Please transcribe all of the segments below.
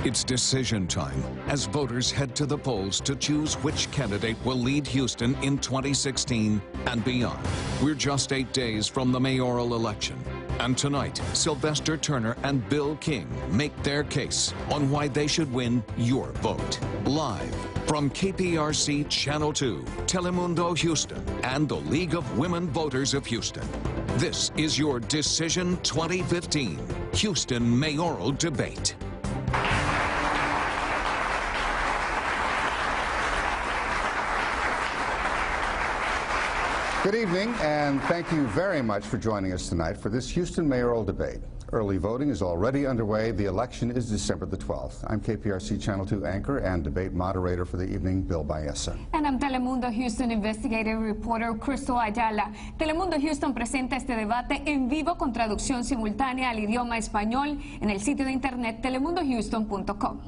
It's decision time as voters head to the polls to choose which candidate will lead Houston in 2016 and beyond. We're just 8 days from the mayoral election. And tonight, Sylvester Turner and Bill King make their case on why they should win your vote. Live from KPRC Channel 2, Telemundo Houston, and the League of Women Voters of Houston. This is your Decision 2015 Houston Mayoral Debate. Good evening, and thank you very much for joining us tonight for this Houston mayoral debate. Early voting is already underway. The election is December the 12th. I'm KPRC Channel 2 anchor and debate moderator for the evening, Bill Baeza. And I'm Telemundo Houston investigative reporter Crystal Ayala. Telemundo Houston presenta este debate en vivo con traducción simultánea al idioma español en el sitio de internet telemundohouston.com.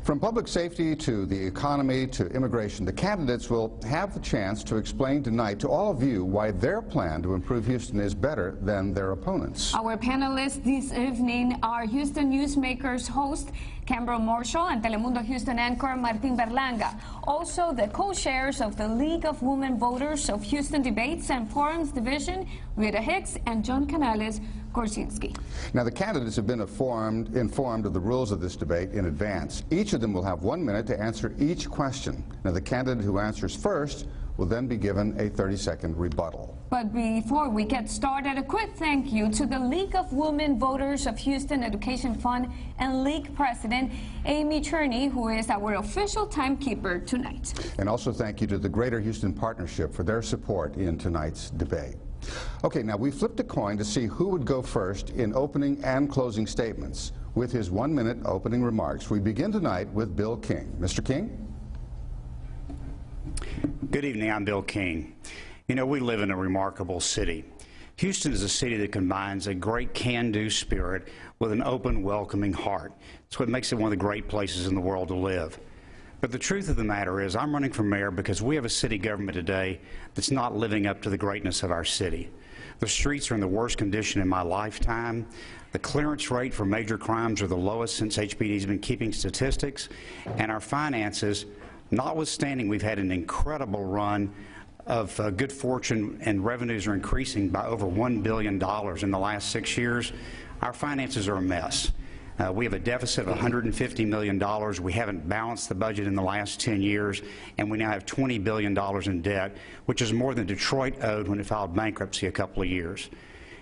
From public safety to the economy to immigration, the candidates will have the chance to explain tonight to all of you why their plan to improve Houston is better than their opponents. Our panelists this evening are Houston Newsmakers host Campbell Marshall and Telemundo Houston anchor Martin Berlanga. Also the co-chairs of the League of Women Voters of Houston Debates and Forums Division, Rita Hicks and John Canales Korsinski. Now, the candidates have been informed of the rules of this debate in advance. Each of them will have 1 minute to answer each question. Now, the candidate who answers first will then be given a 30-second rebuttal. But before we get started, a quick thank you to the League of Women Voters of Houston Education Fund and League President Amy Cherney, who is our official timekeeper tonight. And also thank you to the Greater Houston Partnership for their support in tonight's debate. Okay, now we flipped a coin to see who would go first in opening and closing statements. With his 1 minute opening remarks, we begin tonight with Bill King. Mr. King? Good evening, I'm Bill King. You know, we live in a remarkable city. Houston is a city that combines a great can-do spirit with an open, welcoming heart. It's what makes it one of the great places in the world to live. But the truth of the matter is, I'm running for mayor because we have a city government today that's not living up to the greatness of our city. The streets are in the worst condition in my lifetime. The clearance rate for major crimes are the lowest since HPD's been keeping statistics. And our finances, notwithstanding we've had an incredible run of good fortune and revenues are increasing by over $1 billion in the last 6 years, our finances are a mess. We have a deficit of $150 million. We haven't balanced the budget in the last 10 years, and we now have $20 billion in debt, which is more than Detroit owed when it filed bankruptcy a couple of years.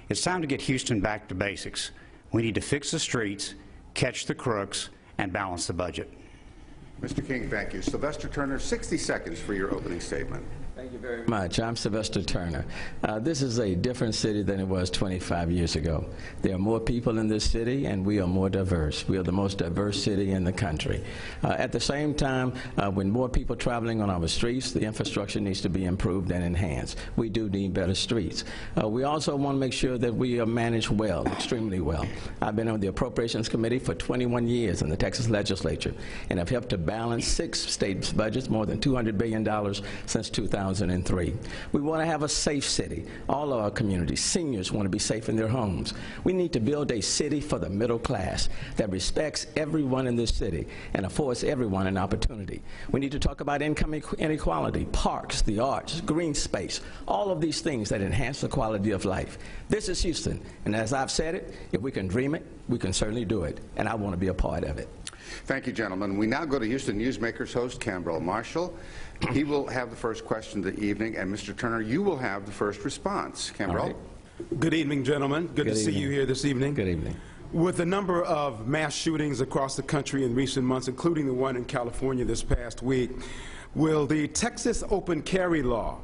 It's time to get Houston back to basics. We need to fix the streets, catch the crooks, and balance the budget. Mr. King, thank you. Sylvester Turner, 60 seconds for your opening statement. Thank you very much. I'm Sylvester Turner. This is a different city than it was 25 years ago. There are more people in this city, and we are more diverse. We are the most diverse city in the country. At the same time, when more people traveling on our streets, the infrastructure needs to be improved and enhanced. We do need better streets. We also want to make sure that we are managed well, extremely well. I've been on the Appropriations Committee for 21 years in the Texas legislature, and have helped to balance 6 states' budgets, more than $200 billion since 2003. We want to have a safe city. All of our communities, seniors want to be safe in their homes. We need to build a city for the middle class that respects everyone in this city and affords everyone an opportunity. We need to talk about income inequality, parks, the arts, green space, all of these things that enhance the quality of life. This is Houston, and as I've said it, if we can dream it, we can certainly do it, and I want to be a part of it. Thank you, gentlemen. We now go to Houston Newsmakers host Campbell Marshall. He will have the first question of the evening, and Mr. Turner, you will have the first response. Campbell? Right. Good evening, gentlemen. Good to see you here this evening. Good evening. With a number of mass shootings across the country in recent months, including the one in California this past week, will the Texas open carry law,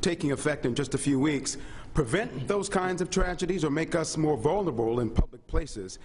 taking effect in just a few weeks, prevent those kinds of tragedies or make us more vulnerable in public places?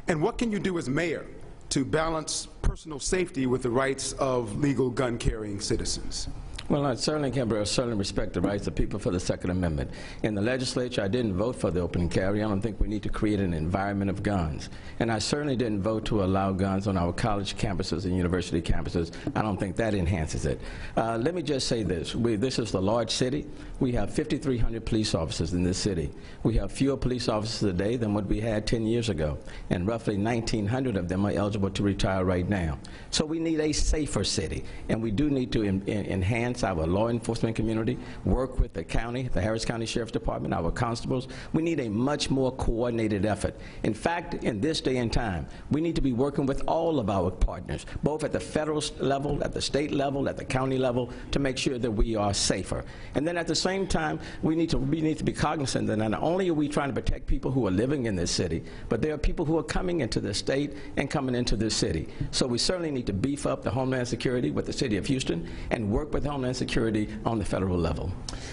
And what can you do as mayor to balance personal safety with the rights of legal gun-carrying citizens? Well, I certainly respect the rights of people for the Second Amendment. In the legislature, I didn't vote for the open carry. I don't think we need to create an environment of guns. And I certainly didn't vote to allow guns on our college campuses and university campuses. I don't think that enhances it. Let me just say this. This is a large city. We have 5,300 police officers in this city. We have fewer police officers today than what we had 10 years ago. And roughly 1,900 of them are eligible to retire right now. So we need a safer city. And we do need to enhance our law enforcement community, work with the county, the Harris County Sheriff's Department, our constables. We need a much more coordinated effort. In fact, in this day and time, we need to be working with all of our partners, both at the federal level, at the state level, at the county level, to make sure that we are safer. And then at the same time, we need to be cognizant that not only are we trying to protect people who are living in this city, but there are people who are coming into this state and coming into this city. So we certainly need to beef up the Homeland Security with the city of Houston and work with Homeland Security on the federal level.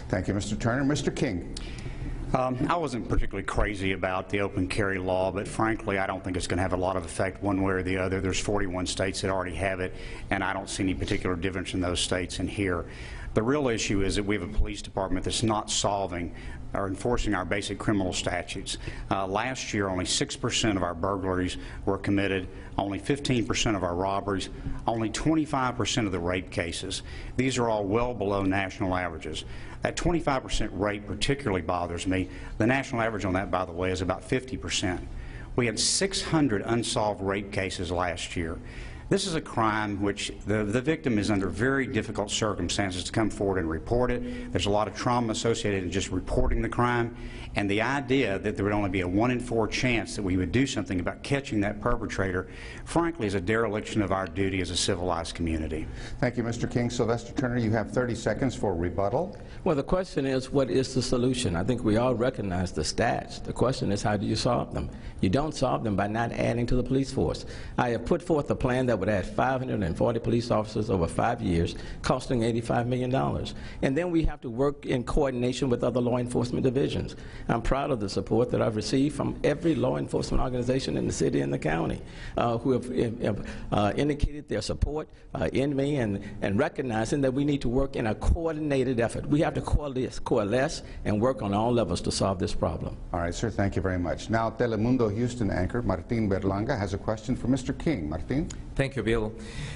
Thank you, Mr. Turner. Mr. King. I wasn't particularly crazy about the open carry law, but frankly, I don't think it's going to have a lot of effect one way or the other. There's 41 states that already have it, and I don't see any particular difference in those states and here. The real issue is that we have a police department that's not solving or enforcing our basic criminal statutes. Last year, only 6% of our burglaries were committed, only 15% of our robberies, only 25% of the rape cases. These are all well below national averages. That 25% rate particularly bothers me. The national average on that, by the way, is about 50%. We had 600 unsolved rape cases last year. This is a crime which the victim is under very difficult circumstances to come forward and report it. There's a lot of trauma associated in just reporting the crime. And the idea that there would only be a 1 in 4 chance that we would do something about catching that perpetrator, frankly, is a dereliction of our duty as a civilized community. Thank you, Mr. King. Sylvester Turner, you have 30 seconds for rebuttal. Well, the question is, what is the solution? I think we all recognize the stats. The question is, how do you solve them? You don't solve them by not adding to the police force. I have put forth a plan that would add 540 police officers over 5 years, costing $85 million. And then we have to work in coordination with other law enforcement divisions. I'm proud of the support that I've received from every law enforcement organization in the city and the county who have indicated their support in me and recognizing that we need to work in a coordinated effort. We have to coalesce and work on all levels to solve this problem. All right, sir, thank you very much. Now, Telemundo Houston anchor Martin Berlanga has a question for Mr. King. Martin? Thank you, Bill.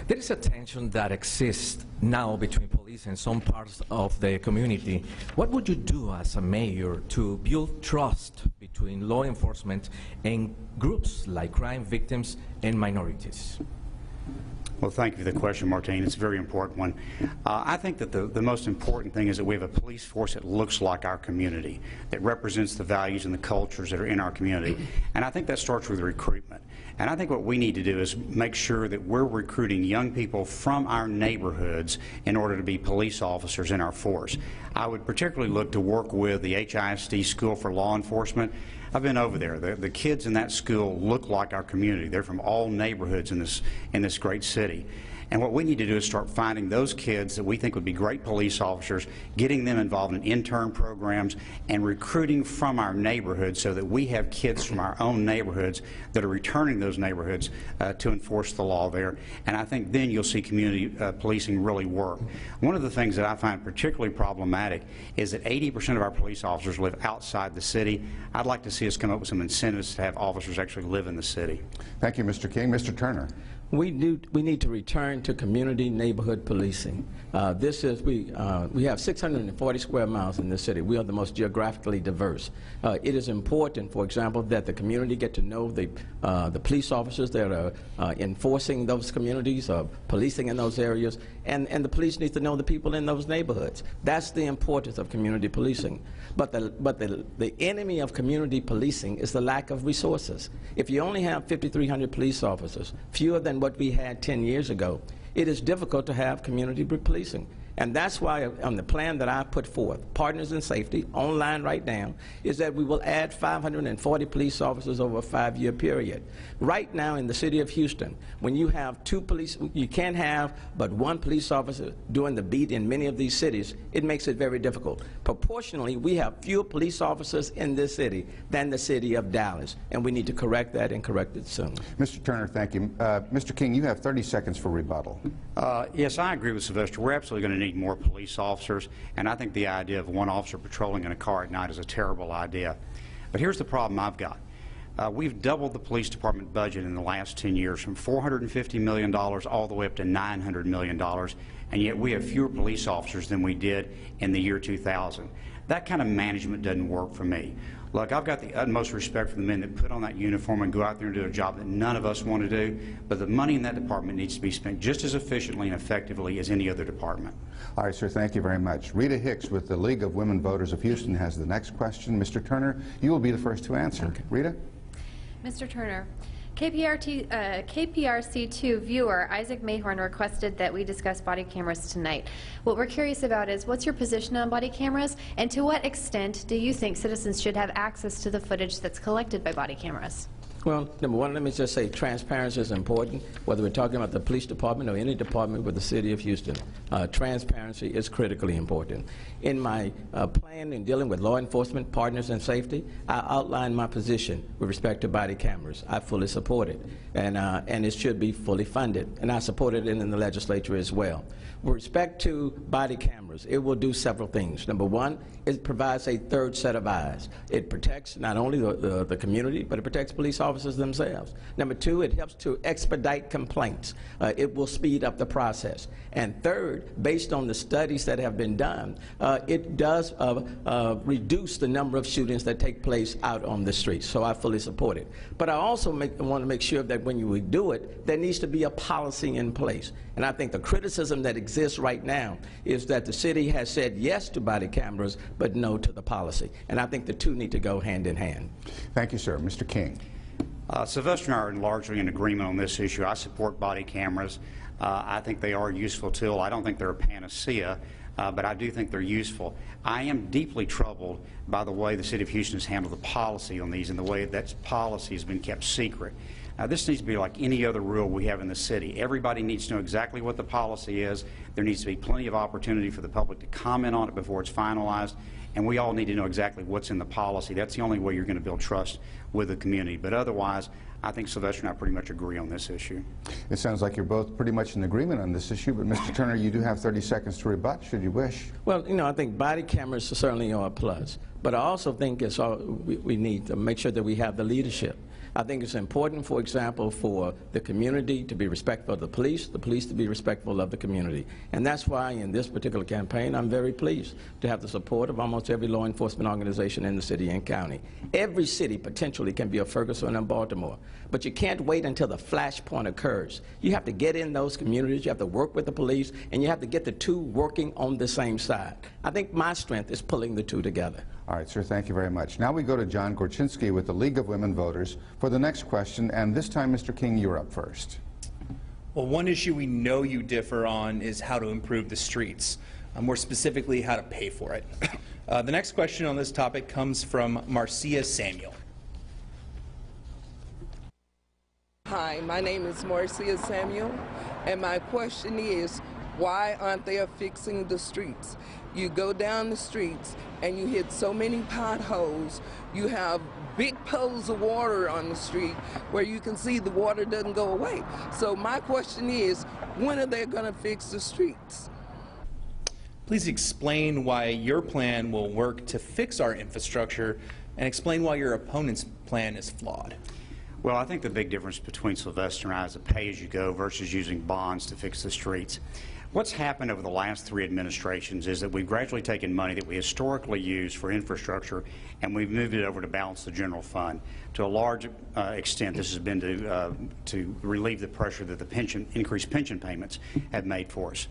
There is a tension that exists now between police and some parts of the community. What would you do as a mayor to build trust between law enforcement and groups like crime victims and minorities? Well, thank you for the question, Martine. It's a very important one. I think that the most important thing is that we have a police force that looks like our community, that represents the values and the cultures that are in our community. And I think that starts with recruitment. And I think what we need to do is make sure that we're recruiting young people from our neighborhoods in order to be police officers in our force. I would particularly look to work with the HISD School for Law Enforcement. I've been over there. The kids in that school look like our community. They're from all neighborhoods in this great city. And what we need to do is start finding those kids that we think would be great police officers, getting them involved in intern programs, and recruiting from our neighborhoods so that we have kids from our own neighborhoods that are returning those neighborhoods to enforce the law there. And I think then you'll see community policing really work. One of the things that I find particularly problematic is that 80% of our police officers live outside the city. I'd like to see us come up with some incentives to have officers actually live in the city. Thank you, Mr. King. Mr. Turner? We need to return to community neighborhood policing. We have 640 square miles in this city. We are the most geographically diverse. It is important, for example, that the community get to know the police officers that are enforcing those communities, policing in those areas, and the police need to know the people in those neighborhoods. That's the importance of community policing. But the enemy of community policing is the lack of resources. If you only have 5,300 police officers, fewer than what we had 10 years ago, it is difficult to have community policing. And that's why on the plan that I put forth, Partners in Safety, online right now, is that we will add 540 police officers over a 5-year period. Right now in the city of Houston, when you have 2 police, you can't have but 1 police officer doing the beat in many of these cities. It makes it very difficult. Proportionally, we have fewer police officers in this city than the city of Dallas, and we need to correct that and correct it soon. Mr. Turner, thank you. Mr. King, you have 30 seconds for rebuttal. Yes, I agree with Sylvester. We're absolutely going to need more police officers, and I think the idea of one officer patrolling in a car at night is a terrible idea. But here's the problem I've got. We've doubled the police department budget in the last 10 years, from $450 million all the way up to $900 million, and yet we have fewer police officers than we did in the year 2000. That kind of management doesn't work for me. Look, I've got the utmost respect for the men that put on that uniform and go out there and do a job that none of us want to do, but the money in that department needs to be spent just as efficiently and effectively as any other department. All right, sir, thank you very much. Rita Hicks with the League of Women Voters of Houston has the next question. Mr. Turner, you will be the first to answer. Okay. Rita? Mr. Turner, KPRC2 viewer Isaac Mayhorn requested that we discuss body cameras tonight. What we're curious about is, what's your position on body cameras, and to what extent do you think citizens should have access to the footage that's collected by body cameras? Well, number one, let me just say transparency is important, whether we're talking about the police department or any department with the city of Houston. Transparency is critically important. In my plan in dealing with law enforcement, partners, and safety, I outlined my position with respect to body cameras. I fully support it, and it should be fully funded, and I supported it in the legislature as well. With respect to body cameras, it will do several things. Number one, it provides a third set of eyes. It protects not only the community, but it protects police officers themselves. Number two, it helps to expedite complaints. It will speed up the process. And third, based on the studies that have been done, it does reduce the number of shootings that take place out on the streets. So I fully support it. But I also want to make sure that when we do it, there needs to be a policy in place. And I think the criticism that exists right now is that the city has said yes to body cameras, but no to the policy. And I think the two need to go hand in hand. Thank you, sir. Mr. King. Sylvester and I are largely in agreement on this issue. I support body cameras. I think they are a useful tool. I don't think they're a panacea, but I do think they're useful. I am deeply troubled by the way the city of Houston has handled the policy on these and the way that policy has been kept secret. This needs to be like any other rule we have in the city. Everybody needs to know exactly what the policy is. There needs to be plenty of opportunity for the public to comment on it before it's finalized, and we all need to know exactly what's in the policy. That's the only way you're going to build trust with the community. But otherwise, I think Sylvester and I pretty much agree on this issue. It sounds like you're both pretty much in agreement on this issue, but Mr. Turner, you do have 30 seconds to rebut, should you wish. Well, you know, I think body cameras certainly are a plus, but I also think we need to make sure that we have the leadership. I think it's important, for example, for the community to be respectful of the police to be respectful of the community. And that's why in this particular campaign, I'm very pleased to have the support of almost every law enforcement organization in the city and county. Every city potentially can be a Ferguson and Baltimore, but you can't wait until the flashpoint occurs. You have to get in those communities, you have to work with the police, and you have to get the two working on the same side. I think my strength is pulling the two together. All right, sir, thank you very much. Now we go to John Gorczynski with the League of Women Voters for the next question, and this time, Mr. King, you're up first. Well, one issue we know you differ on is how to improve the streets, more specifically how to pay for it. The next question on this topic comes from Marcia Samuel. Hi, my name is Marcia Samuel, and my question is, why aren't they fixing the streets? You go down the streets and you hit so many potholes. You have big puddles of water on the street where you can see the water doesn't go away. So my question is, when are they going to fix the streets? Please explain why your plan will work to fix our infrastructure, and explain why your opponent's plan is flawed. Well, I think the big difference between Sylvester and I is the pay-as-you-go versus using bonds to fix the streets. What's happened over the last 3 administrations is that we've gradually taken money that we historically used for infrastructure and we've moved it over to balance the general fund. To a large extent, this has been to relieve the pressure that the increased pension payments have made for us.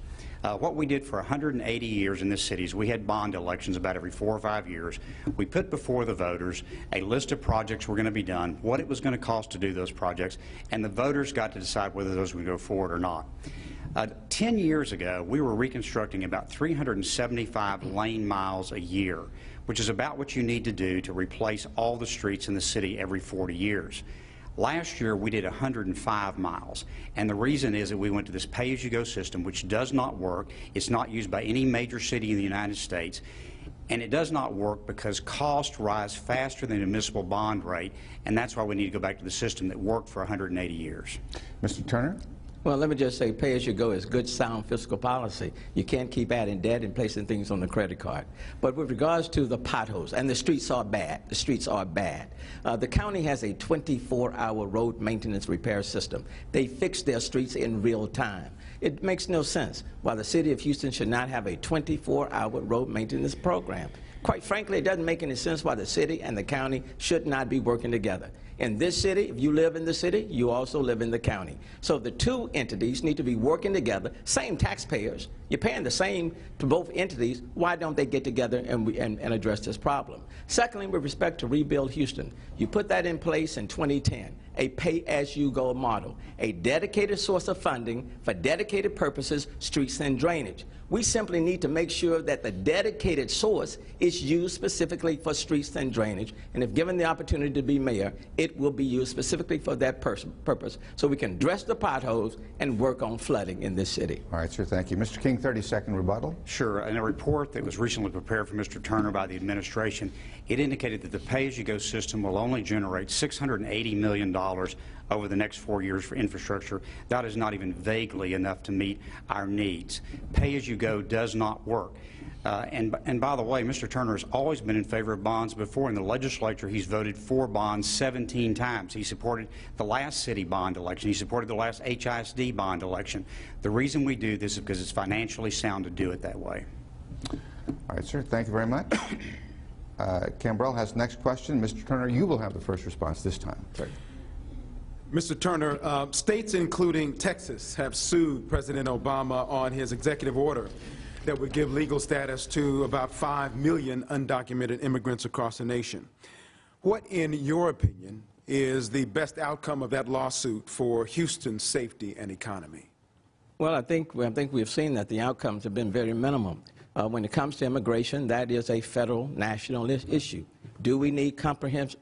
What we did for 180 years in this city is we had bond elections about every 4 or 5 years. We put before the voters a list of projects were going to be done, what it was going to cost to do those projects, and the voters got to decide whether those would go forward or not. 10 years ago, we were reconstructing about 375 lane miles a year, which is about what you need to do to replace all the streets in the city every 40 years. Last year, we did 105 miles, and the reason is that we went to this pay-as-you-go system, which does not work. It's not used by any major city in the United States, and it does not work because costs rise faster than the municipal bond rate, and that's why we need to go back to the system that worked for 180 years. Mr. Turner? Well, let me just say, pay-as-you-go is good, sound fiscal policy. You can't keep adding debt and placing things on the credit card. But with regards to the potholes, and the streets are bad. The streets are bad. The county has a 24-hour road maintenance repair system. They fix their streets in real time. It makes no sense why the city of Houston should not have a 24-hour road maintenance program. Quite frankly, it doesn't make any sense why the city and the county should not be working together. In this city, if you live in the city, you also live in the county. So the two entities need to be working together, same taxpayers. You're paying the same to both entities. Why don't they get together and address this problem? Secondly, with respect to Rebuild Houston, you put that in place in 2010, a pay-as-you-go model, a dedicated source of funding for dedicated purposes, streets and drainage. We simply need to make sure that the dedicated source is used specifically for streets and drainage, and if given the opportunity to be mayor, it will be used specifically for that purpose, so we can address the potholes and work on flooding in this city. All right, sir, thank you. Mr. King, 30-second rebuttal. Sure. In a report that was recently prepared for Mr. Turner by the administration, it indicated that the pay-as-you-go system will only generate $680 million over the next 4 years for infrastructure. That is not even vaguely enough to meet our needs. Pay-as-you-go does not work. And by the way, Mr. Turner has always been in favor of bonds before. In the legislature, he's voted for bonds 17 times. He supported the last city bond election. He supported the last HISD bond election. The reason we do this is because it's financially sound to do it that way. All right, sir. Thank you very much. Cambrell has the next question. Mr. Turner, you will have the first response this time. Sir. Mr. Turner, states including Texas have sued President Obama on his executive order that would give legal status to about 5 million undocumented immigrants across the nation. What, in your opinion, is the best outcome of that lawsuit for Houston's safety and economy? Well, I think we've seen that the outcomes have been very minimal. When it comes to immigration, that is a federal, national issue. Do we need comprehensive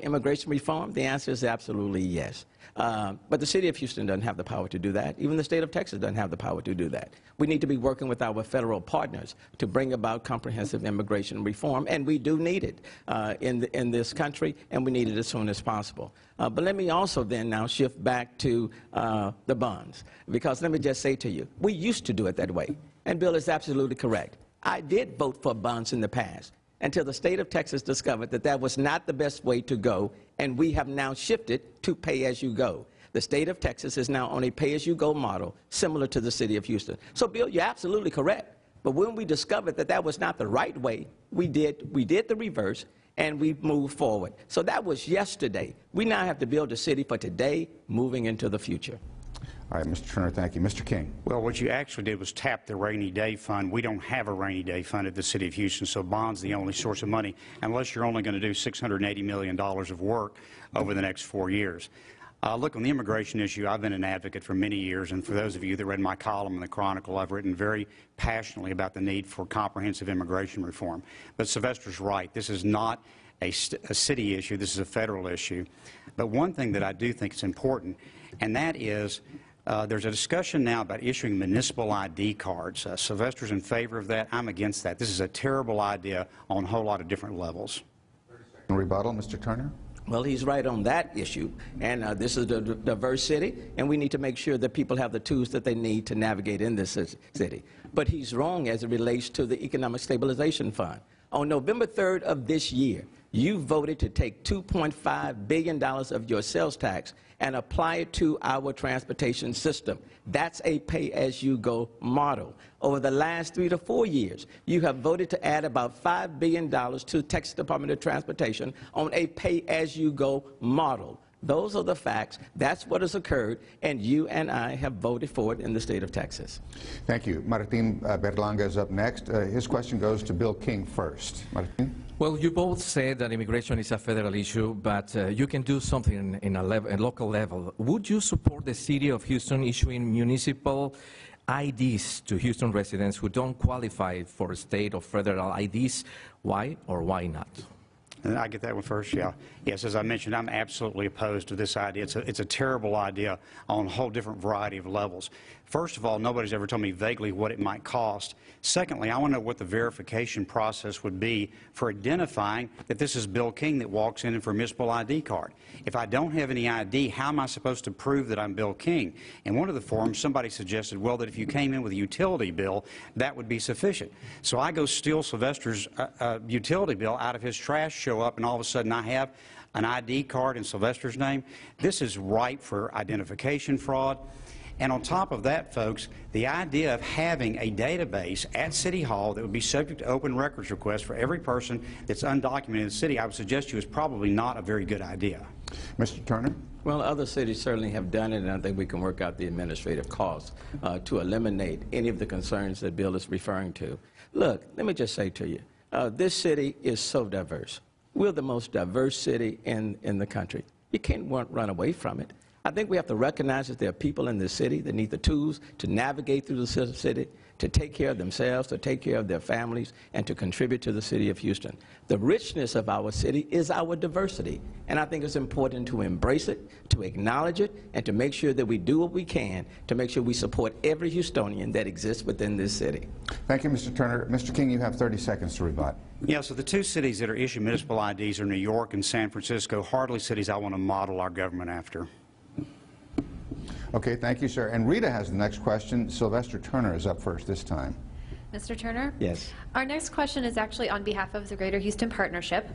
immigration reform? The answer is absolutely yes. But the city of Houston doesn't have the power to do that. Even the state of Texas doesn't have the power to do that. We need to be working with our federal partners to bring about comprehensive immigration reform, and we do need it in this country, and we need it as soon as possible. But let me also then now shift back to the bonds, because let me just say to you, we used to do it that way, and Bill is absolutely correct. I did vote for bonds in the past until the state of Texas discovered that that was not the best way to go, and we have now shifted to pay-as-you-go. The state of Texas is now on a pay-as-you-go model similar to the city of Houston. So, Bill, you're absolutely correct. But when we discovered that that was not the right way, we did the reverse, and we moved forward. So that was yesterday. We now have to build a city for today, moving into the future. All right, Mr. Turner, thank you. Mr. King. Well, what you actually did was tap the rainy day fund. We don't have a rainy day fund at the city of Houston, so bonds the only source of money, unless you're only going to do $680 million of work over the next 4 years. Look, on the immigration issue, I've been an advocate for many years, and for those of you that read my column in the Chronicle, I've written very passionately about the need for comprehensive immigration reform. But Sylvester's right. This is not a city issue. This is a federal issue. But one thing that I do think is important, and that is there's a discussion now about issuing municipal ID cards. Sylvester's in favor of that. I'm against that. This is a terrible idea on a whole lot of different levels. Rebuttal, Mr. Turner? Well, he's right on that issue, and this is a diverse city, and we need to make sure that people have the tools that they need to navigate in this city. But he's wrong as it relates to the Economic Stabilization Fund. On November 3rd of this year, you voted to take $2.5 billion of your sales tax and apply it to our transportation system. That's a pay-as-you-go model. Over the last 3 to 4 years, you have voted to add about $5 billion to Texas Department of Transportation on a pay-as-you-go model. Those are the facts. That's what has occurred, and you and I have voted for it in the state of Texas. Thank you. Martin Berlanga is up next. His question goes to Bill King first. Martin? Well, you both said that immigration is a federal issue, but you can do something in a local level. Would you support the city of Houston issuing municipal IDs to Houston residents who don't qualify for state or federal IDs? Why or why not? And I get that one first, yeah. Yes, as I mentioned, I'm absolutely opposed to this idea. It's a terrible idea on a whole different variety of levels. First of all, nobody's ever told me vaguely what it might cost. Secondly, I want to know what the verification process would be for identifying that this is Bill King that walks in for a municipal ID card. If I don't have any ID, how am I supposed to prove that I'm Bill King? In one of the forums, somebody suggested, well, that if you came in with a utility bill, that would be sufficient. So I go steal Sylvester's utility bill out of his trash, show up, and all of a sudden I have an ID card in Sylvester's name. This is ripe for identification fraud. And on top of that, folks, the idea of having a database at City Hall that would be subject to open records requests for every person that's undocumented in the city, I would suggest to you is probably not a very good idea. Mr. Turner? Well, other cities certainly have done it, and I think we can work out the administrative costs to eliminate any of the concerns that Bill is referring to. Look, let me just say to you, this city is so diverse. We're the most diverse city in the country. You can't run away from it. I think we have to recognize that there are people in this city that need the tools to navigate through the city, to take care of themselves, to take care of their families, and to contribute to the city of Houston. The richness of our city is our diversity, and I think it's important to embrace it, to acknowledge it, and to make sure that we do what we can to make sure we support every Houstonian that exists within this city. Thank you, Mr. Turner. Mr. King, you have 30 seconds to rebut. Yeah, so the two cities that are issuing municipal IDs are New York and San Francisco, hardly cities I want to model our government after. Okay, thank you, sir. And Rita has the next question. Sylvester Turner is up first this time. Mr. Turner? Yes. Our next question is actually on behalf of the Greater Houston Partnership.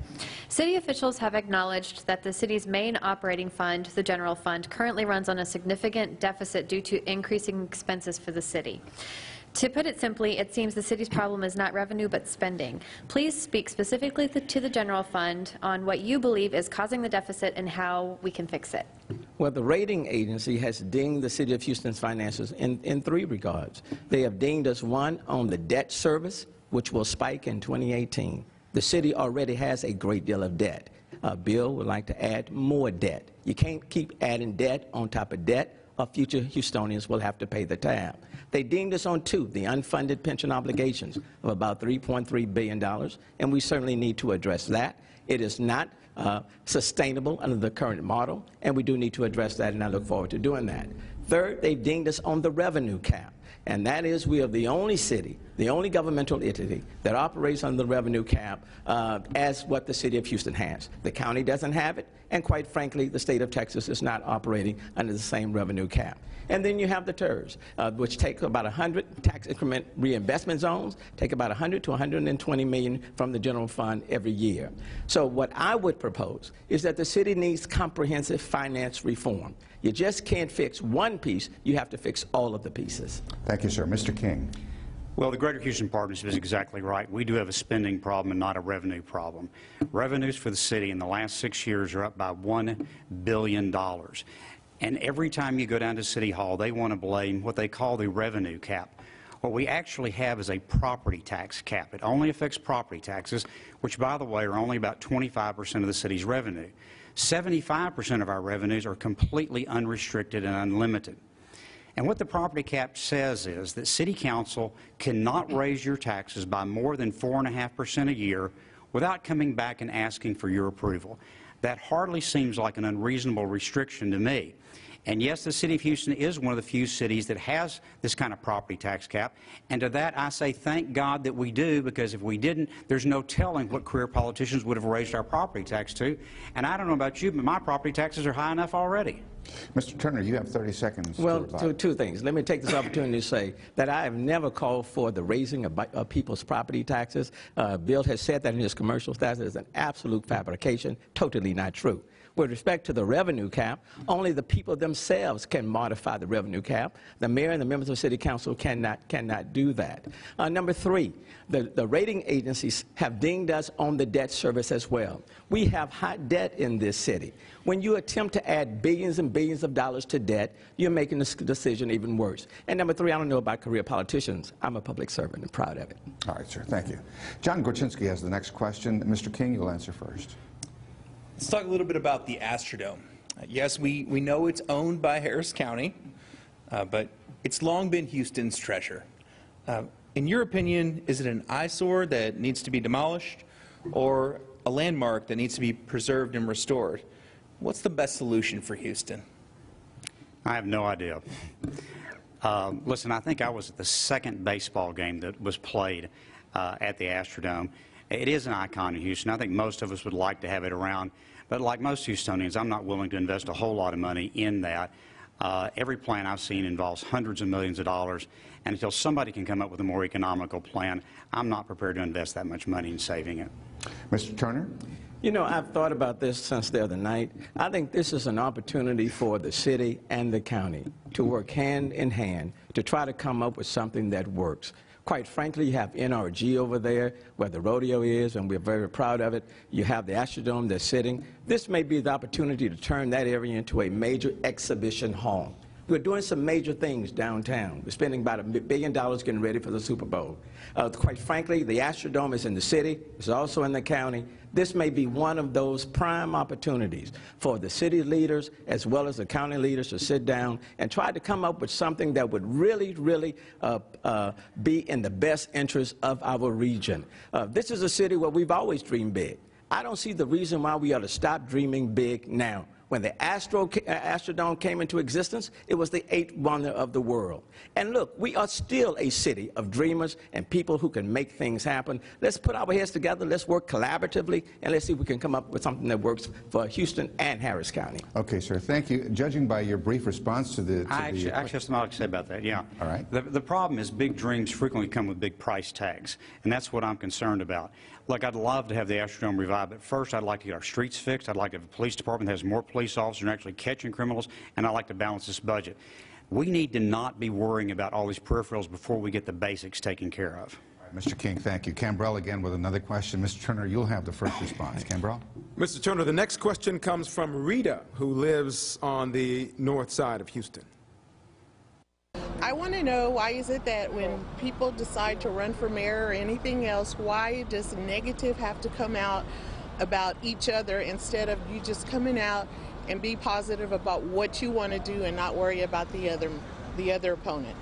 City officials have acknowledged that the city's main operating fund, the general fund, currently runs on a significant deficit due to increasing expenses for the city. To put it simply, it seems the city's problem is not revenue but spending. Please speak specifically to the general fund on what you believe is causing the deficit and how we can fix it. Well, the rating agency has dinged the City of Houston's finances in three regards. They have dinged us, one, on the debt service, which will spike in 2018. The city already has a great deal of debt. Bill would like to add more debt. You can't keep adding debt on top of debt, or future Houstonians will have to pay the tab. They dinged us on two, the unfunded pension obligations of about $3.3 billion, and we certainly need to address that. It is not sustainable under the current model, and we do need to address that, and I look forward to doing that. Third, they dinged us on the revenue cap, and that is we are the only city, the only governmental entity that operates under the revenue cap as what the city of Houston has. The county doesn't have it, and quite frankly, the state of Texas is not operating under the same revenue cap. And then you have the TERS, which take about 100 tax increment reinvestment zones, take about 100 to 120 million from the general fund every year. So what I would propose is that the city needs comprehensive finance reform. You just can't fix one piece, you have to fix all of the pieces. Thank you, sir. Mr. King. Well, the Greater Houston Partnership is exactly right. We do have a spending problem and not a revenue problem. Revenues for the city in the last 6 years are up by $1 billion. And every time you go down to City Hall, they want to blame what they call the revenue cap. What we actually have is a property tax cap. It only affects property taxes, which, by the way, are only about 25% of the city's revenue. 75% of our revenues are completely unrestricted and unlimited. And what the property cap says is that City Council cannot raise your taxes by more than 4.5% a year without coming back and asking for your approval. That hardly seems like an unreasonable restriction to me. And yes, the City of Houston is one of the few cities that has this kind of property tax cap. And to that I say thank God that we do, because if we didn't, there's no telling what career politicians would have raised our property tax to. And I don't know about you, but my property taxes are high enough already. Mr. Turner, you have 30 seconds. Well, two things. Let me take this opportunity to say that I have never called for the raising of people's property taxes. Bill has said that in his commercials. That is an absolute fabrication, totally not true. With respect to the revenue cap, only the people themselves can modify the revenue cap. The mayor and the members of City Council cannot do that. Number three, the rating agencies have dinged us on the debt service as well. We have high debt in this city. When you attempt to add billions and billions of dollars to debt, you're making this decision even worse. And number three, I don't know about career politicians. I'm a public servant and proud of it. All right, sir. Thank you. John Gorczynski has the next question. Mr. King, you'll answer first. Let's talk a little bit about the Astrodome. Yes, we know it's owned by Harris County, but it's long been Houston's treasure. In your opinion, is it an eyesore that needs to be demolished, or a landmark that needs to be preserved and restored. What's the best solution for Houston? I have no idea. Listen, I think I was at the second baseball game that was played at the Astrodome. It is an icon in Houston. I think most of us would like to have it around. But like most Houstonians, I'm not willing to invest a whole lot of money in that. Every plan I've seen involves hundreds of millions of dollars. And until somebody can come up with a more economical plan, I'm not prepared to invest that much money in saving it. Mr. Turner? You know, I've thought about this since the other night. I think this is an opportunity for the city and the county to work hand in hand to try to come up with something that works. Quite frankly, you have NRG over there where the rodeo is, and we're very proud of it. You have the Astrodome that's sitting. This may be the opportunity to turn that area into a major exhibition hall. We're doing some major things downtown. We're spending about $1 billion getting ready for the Super Bowl. Quite frankly, the Astrodome is in the city. It's also in the county. This may be one of those prime opportunities for the city leaders as well as the county leaders to sit down and try to come up with something that would really, really be in the best interest of our region. This is a city where we've always dreamed big. I don't see the reason why we ought to stop dreaming big now. When the Astrodome came into existence, it was the 8th wonder of the world. And look, we are still a city of dreamers and people who can make things happen. Let's put our heads together, let's work collaboratively, and let's see if we can come up with something that works for Houston and Harris County. Okay, sir, thank you. Judging by your brief response to the... I actually have something to say about that, yeah. All right. The problem is big dreams frequently come with big price tags, and that's what I'm concerned about. Look, I'd love to have the Astrodome revived, but first I'd like to get our streets fixed. I'd like to have a police department that has more police officers and actually catching criminals, and I'd like to balance this budget. We need to not be worrying about all these peripherals before we get the basics taken care of. All right, Mr. King, thank you. Cambrell again with another question. Mr. Turner, you'll have the first response. Cambrell? Mr. Turner, the next question comes from Rita, who lives on the north side of Houston. I want to know, why is it that when people decide to run for mayor or anything else, why does negative have to come out about each other instead of you just coming out and be positive about what you want to do and not worry about the other opponent?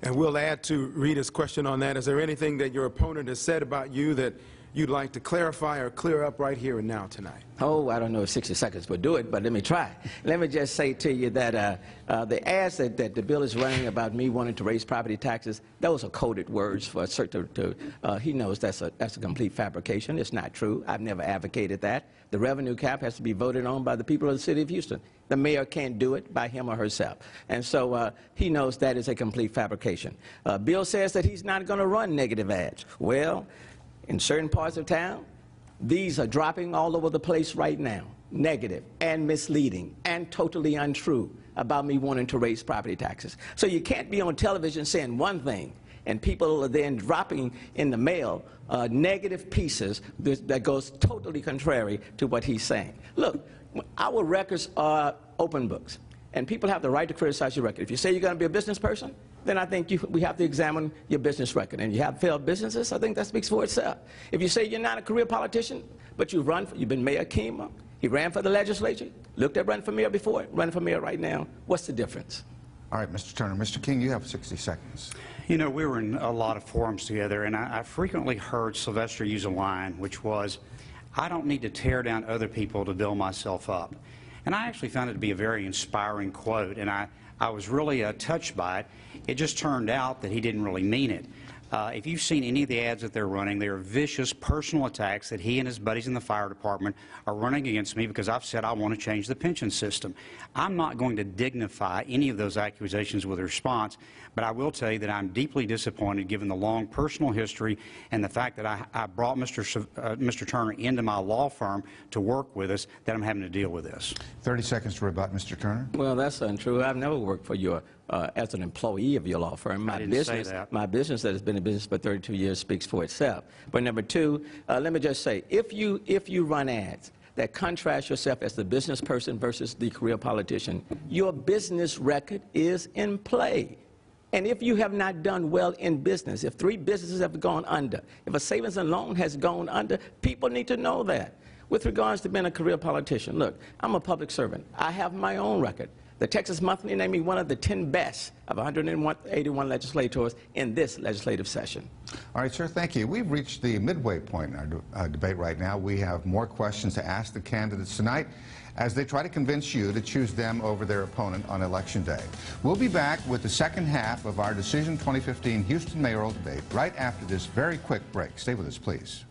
And we'll add to Rita's question on that. Is there anything that your opponent has said about you that you'd like to clarify or clear up right here and now tonight? Oh, I don't know if 60 seconds would do it, but let me try. Let me just say to you that the ads that the bill is running about me wanting to raise property taxes, those are coded words for a certain, he knows that's a complete fabrication. It's not true. I've never advocated that. The revenue cap has to be voted on by the people of the city of Houston. The mayor can't do it by him or herself. And so he knows that is a complete fabrication. Bill says that he's not going to run negative ads. Well, in certain parts of town, these are dropping all over the place right now, negative and misleading and totally untrue about me wanting to raise property taxes. So you can't be on television saying one thing and people are then dropping in the mail negative pieces that goes totally contrary to what he's saying. Look, our records are open books, and people have the right to criticize your record. If you say you're going to be a business person, then I think we have to examine your business record. And you have failed businesses, I think that speaks for itself. If you say you're not a career politician, but you've been Mayor Kima, he ran for the legislature, looked at running for mayor before, running for mayor right now, what's the difference? All right, Mr. Turner. Mr. King, you have 60 seconds. You know, we were in a lot of forums together, and I frequently heard Sylvester use a line, which was, I don't need to tear down other people to build myself up. And I actually found it to be a very inspiring quote, and I was really touched by it. It just turned out that he didn't really mean it. If you've seen any of the ads that they're running, they are vicious personal attacks that he and his buddies in the fire department are running against me because I've said I want to change the pension system. I'm not going to dignify any of those accusations with a response, but I will tell you that I'm deeply disappointed given the long personal history and the fact that I brought Mr. Turner into my law firm to work with us, that I'm having to deal with this. 30 seconds to rebut, Mr. Turner. Well, that's untrue. I've never worked for your as an employee of your law firm. My business that has been in business for 32 years speaks for itself. But number two, let me just say, if you run ads that contrast yourself as the business person versus the career politician, your business record is in play. And if you have not done well in business, if 3 businesses have gone under, if a savings and loan has gone under, people need to know that. With regards to being a career politician, look, I'm a public servant. I have my own record. The Texas Monthly named me one of the 10 best of 181 legislators in this legislative session. All right, sir, thank you. We've reached the midway point in our debate right now. We have more questions to ask the candidates tonight as they try to convince you to choose them over their opponent on Election Day. We'll be back with the second half of our Decision 2015 Houston mayoral debate right after this very quick break. Stay with us, please.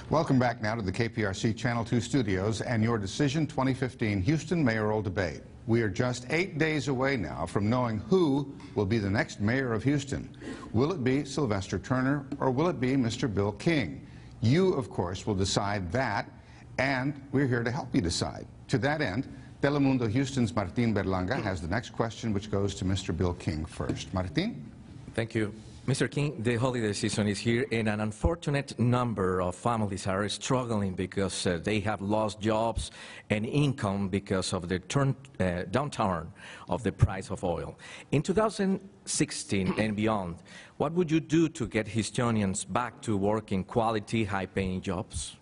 Welcome back now to the KPRC Channel 2 studios and your Decision 2015 Houston mayoral debate. We are just 8 days away now from knowing who will be the next mayor of Houston. Will it be Sylvester Turner or will it be Mr. Bill King? You, of course, will decide that, and we're here to help you decide. To that end, Telemundo Houston's Martin Berlanga has the next question, which goes to Mr. Bill King first. Martin? Thank you. Mr. King, the holiday season is here, and an unfortunate number of families are struggling because they have lost jobs and income because of the downturn of the price of oil. In 2016 and beyond, what would you do to get Houstonians back to work in quality, high-paying jobs?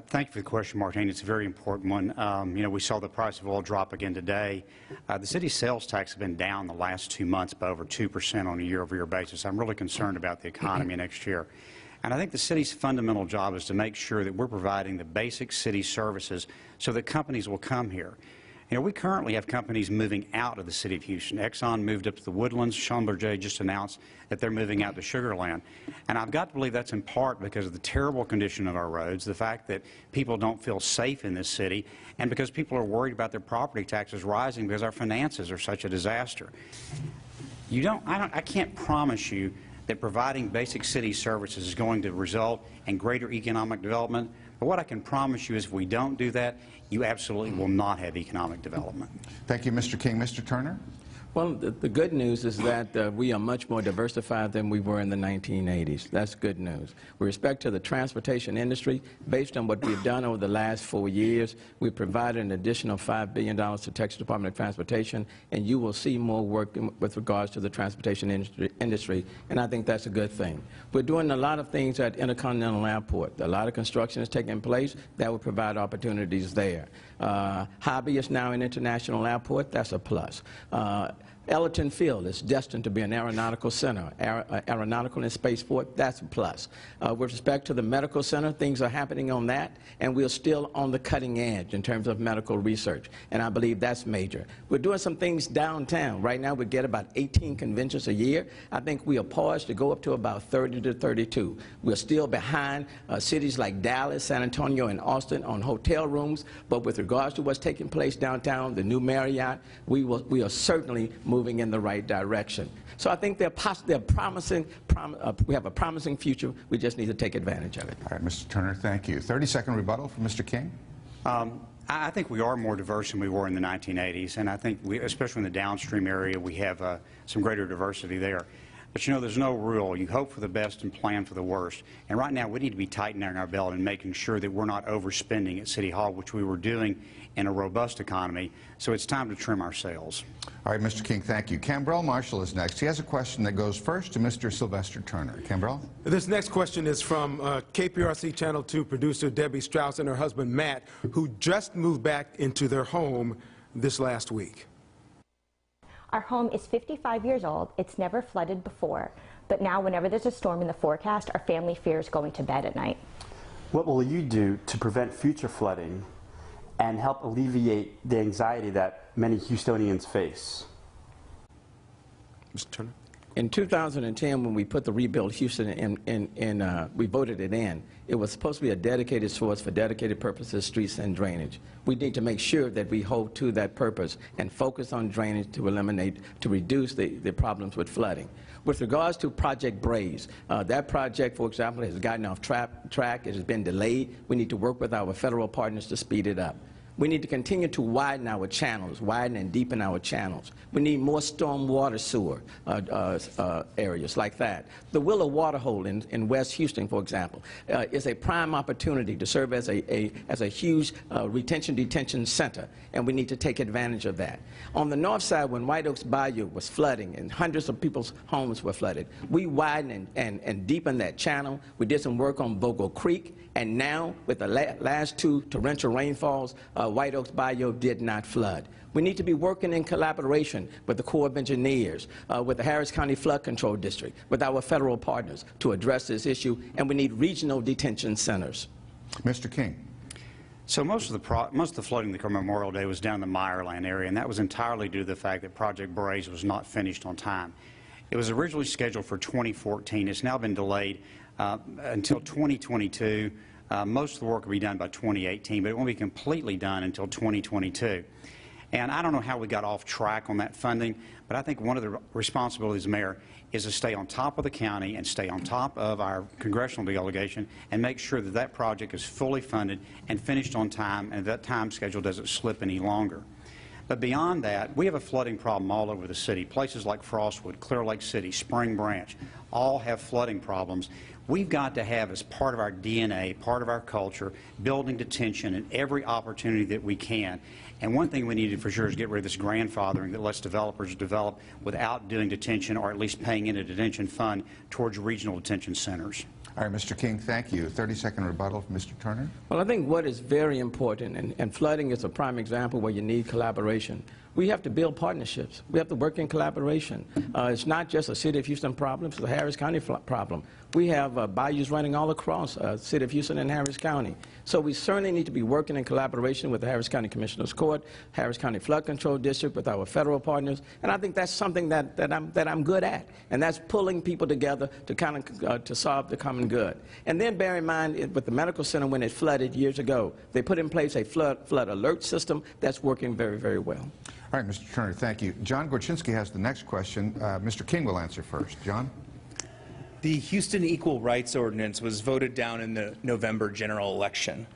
Thank you for the question, Martin. It's a very important one. You know, we saw the price of oil drop again today. The city's sales tax has been down the last 2 months by over 2% on a year-over-year basis. I'm really concerned about the economy next year. And I think the city's fundamental job is to make sure that we're providing the basic city services so that companies will come here. You know, we currently have companies moving out of the city of Houston. Exxon moved up to the Woodlands. Schlumberger just announced that they're moving out to Sugar Land. And I've got to believe that's in part because of the terrible condition of our roads, the fact that people don't feel safe in this city, and because people are worried about their property taxes rising because our finances are such a disaster. I can't promise you that providing basic city services is going to result in greater economic development. But what I can promise you is if we don't do that, you absolutely will not have economic development. Thank you, Mr. King. Mr. Turner? Well, the good news is that we are much more diversified than we were in the 1980s. That's good news. With respect to the transportation industry, based on what we've done over the last 4 years, we've provided an additional $5 billion to Texas Department of Transportation, and you will see more work with regards to the transportation industry, and I think that's a good thing. We're doing a lot of things at Intercontinental Airport. A lot of construction is taking place that will provide opportunities there. Hobby is now an international airport. That's a plus. Ellerton Field is destined to be an aeronautical center, aeronautical and spaceport. That's a plus. With respect to the medical center, things are happening on that, and we're still on the cutting edge in terms of medical research, and I believe that's major. We're doing some things downtown. Right now we get about 18 conventions a year. I think we are poised to go up to about 30 to 32. We're still behind cities like Dallas, San Antonio, and Austin on hotel rooms, but with regards to what's taking place downtown, the new Marriott, we are certainly moving in the right direction. So I think they're promising. We have a promising future. We just need to take advantage of it. All right, Mr. Turner, thank you. 30-second rebuttal from Mr. King. I think we are more diverse than we were in the 1980s, and I think, especially in the downstream area, we have some greater diversity there. But you know, there's no rule. You hope for the best and plan for the worst. And right now, we need to be tightening our belt and making sure that we're not overspending at City Hall, which we were doing in a robust economy. So it's time to trim our sails. All right, Mr. King, thank you. Cambrell Marshall is next. He has a question that goes first to Mr. Sylvester Turner. Cambrell? This next question is from KPRC Channel 2 producer Debbie Strauss and her husband Matt, who just moved back into their home this last week. Our home is 55 years old. It's never flooded before. But now whenever there's a storm in the forecast, our family fears going to bed at night. What will you do to prevent future flooding and help alleviate the anxiety that many Houstonians face? Mr. Turner? In 2010, when we put the Rebuild Houston in, we voted it in, it was supposed to be a dedicated source for dedicated purposes, streets and drainage. We need to make sure that we hold to that purpose and focus on drainage to reduce the problems with flooding. With regards to Project Braze, that project, for example, has gotten off track. It has been delayed. We need to work with our federal partners to speed it up. We need to continue to widen our channels, widen and deepen our channels. We need more storm water sewer areas like that. The Willow Water Hole in West Houston, for example, is a prime opportunity to serve as a huge retention detention center, and we need to take advantage of that. On the north side, when White Oaks Bayou was flooding and hundreds of people's homes were flooded, we widened and deepened that channel. We did some work on Bogle Creek, and now with the last two torrential rainfalls, White Oaks Bayou did not flood. We need to be working in collaboration with the Corps of Engineers, with the Harris County Flood Control District, with our federal partners to address this issue, and we need regional detention centers. Mr. King. So most of the flooding that occurred Memorial Day was down in the Meyerland area, and that was entirely due to the fact that Project Braze was not finished on time. It was originally scheduled for 2014. It's now been delayed until 2022. Most of the work will be done by 2018, but it won't be completely done until 2022. And I don't know how we got off track on that funding, but I think one of the responsibilities of the mayor is to stay on top of the county and stay on top of our congressional delegation and make sure that that project is fully funded and finished on time, and that time schedule doesn't slip any longer. But beyond that, we have a flooding problem all over the city. Places like Frostwood, Clear Lake City, Spring Branch, all have flooding problems. We've got to have, as part of our DNA, part of our culture, building detention in every opportunity that we can. And one thing we need to for sure is get rid of this grandfathering that lets developers develop without doing detention, or at least paying in a detention fund towards regional detention centers. All right, Mr. King, thank you. 30-second rebuttal from Mr. Turner. Well, I think what is very important, and flooding is a prime example where you need collaboration. We have to build partnerships. We have to work in collaboration. It's not just a City of Houston problem, it's a Harris County problem. We have bayous running all across City of Houston and Harris County. So we certainly need to be working in collaboration with the Harris County Commissioner's Court, Harris County Flood Control District, with our federal partners. And I think that's something that I'm good at. And that's pulling people together to kind of to solve the common good. And then bear in mind, with the medical center, when it flooded years ago, they put in place a flood alert system that's working very, very well. All right, Mr. Turner, thank you. John Gorczynski has the next question. Mr. King will answer first. John? The Houston Equal Rights Ordinance was voted down in the November general election.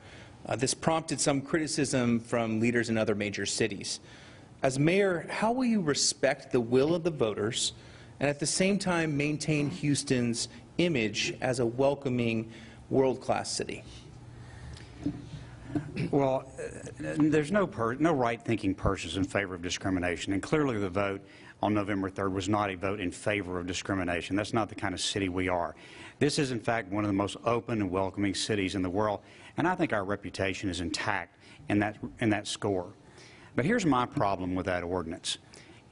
This prompted some criticism from leaders in other major cities. As mayor, how will you respect the will of the voters and at the same time maintain Houston's image as a welcoming, world-class city? Well, there's no right-thinking persons in favor of discrimination, and clearly the vote on November 3rd was not a vote in favor of discrimination. That's not the kind of city we are. This is, in fact, one of the most open and welcoming cities in the world, and I think our reputation is intact in that score. But here's my problem with that ordinance.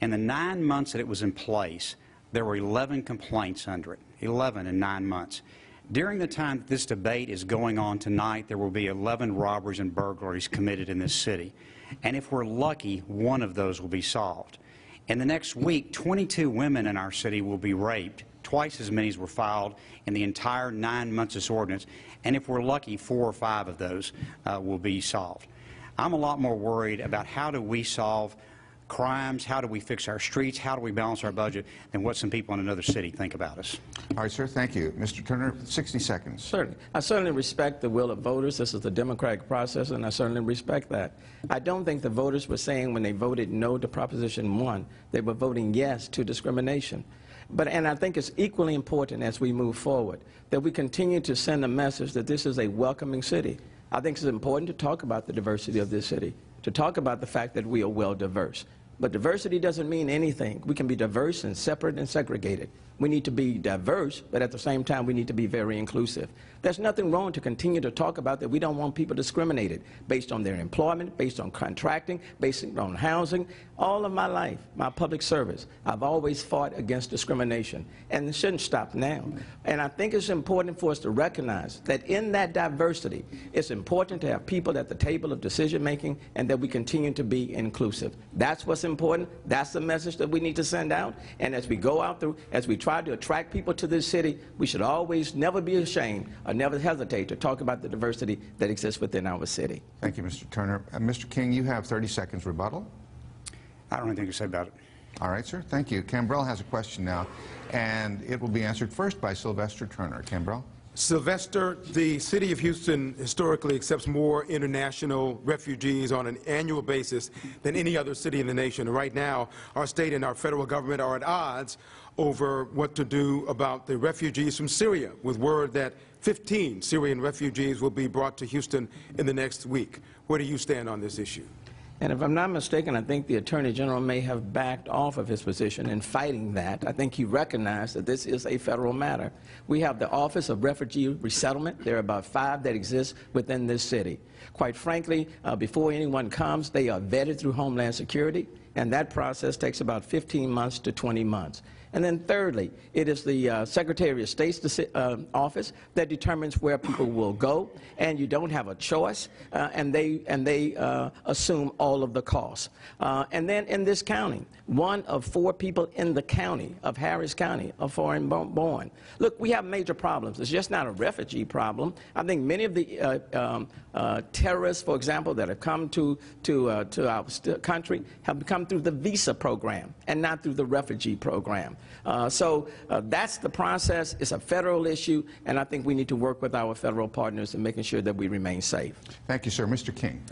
In the 9 months that it was in place, there were 11 complaints under it, 11 in 9 months. During the time that this debate is going on tonight, there will be 11 robberies and burglaries committed in this city. And if we're lucky, one of those will be solved. In the next week, 22 women in our city will be raped. Twice as many as were filed in the entire 9 months of this ordinance. And if we're lucky, 4 or 5 of those will be solved. I'm a lot more worried about how do we solve crimes, how do we fix our streets, how do we balance our budget, than what some people in another city think about us. All right, sir, thank you. Mr. Turner, 60 seconds. Certainly. I certainly respect the will of voters. This is the democratic process, and I certainly respect that. I don't think the voters were saying when they voted no to Proposition 1, they were voting yes to discrimination. And I think it's equally important as we move forward that we continue to send a message that this is a welcoming city. I think it's important to talk about the diversity of this city, to talk about the fact that we are well diverse. But diversity doesn't mean anything. We can be diverse and separate and segregated. We need to be diverse, but at the same time, we need to be very inclusive. There's nothing wrong to continue to talk about that we don't want people discriminated based on their employment, based on contracting, based on housing. All of my life, my public service, I've always fought against discrimination, and it shouldn't stop now. And I think it's important for us to recognize that in that diversity, it's important to have people at the table of decision-making and that we continue to be inclusive. That's what's important. That's the message that we need to send out. And as we go out through, as we try to attract people to this city, we should always never be ashamed or never hesitate to talk about the diversity that exists within our city. Thank you, Mr. Turner. Mr. King, you have 30 seconds rebuttal. I don't have anything to say about it. All right, sir. Thank you. Cambrell has a question now, and it will be answered first by Sylvester Turner. Cambrell. Sylvester, the city of Houston historically accepts more international refugees on an annual basis than any other city in the nation. And right now, our state and our federal government are at odds over what to do about the refugees from Syria, with word that 15 Syrian refugees will be brought to Houston in the next week. Where do you stand on this issue? And if I'm not mistaken, I think the Attorney General may have backed off of his position in fighting that. I think he recognized that this is a federal matter. We have the Office of Refugee Resettlement. There are about 5 that exist within this city. Quite frankly, before anyone comes, they are vetted through Homeland Security, and that process takes about 15 months to 20 months. And then thirdly, it is the Secretary of State's office that determines where people will go, and you don't have a choice, and they assume all of the costs. And then in this county, 1 of 4 people in the county of Harris County are foreign born. Look, we have major problems. It's just not a refugee problem. I think many of the terrorists, for example, that have come to our country have come through the visa program and not through the refugee program. So that's the process. It's a federal issue, and I think we need to work with our federal partners in making sure that we remain safe. Thank you, sir. Mr. King.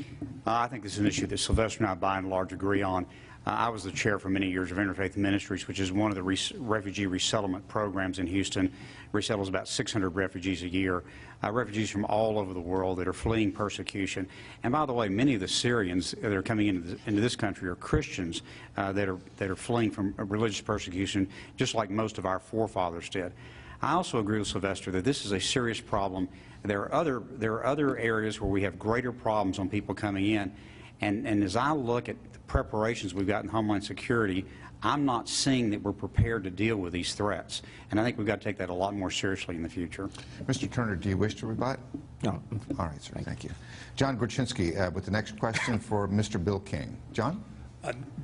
I think this is an issue that Sylvester and I by and large agree on. I was the chair for many years of Interfaith Ministries, which is one of the refugee resettlement programs in Houston. Resettles about 600 refugees a year, refugees from all over the world that are fleeing persecution. And by the way, many of the Syrians that are coming into this country are Christians that are fleeing from religious persecution, just like most of our forefathers did. I also agree with Sylvester that this is a serious problem. There are other areas where we have greater problems on people coming in. And as I look at the preparations we've got in Homeland Security, I'm not seeing that we're prepared to deal with these threats. And I think we've got to take that a lot more seriously in the future. Mr. Turner, do you wish to rebut? No. All right, sir. Thank you. John Gruczynski with the next question for Mr. Bill King. John?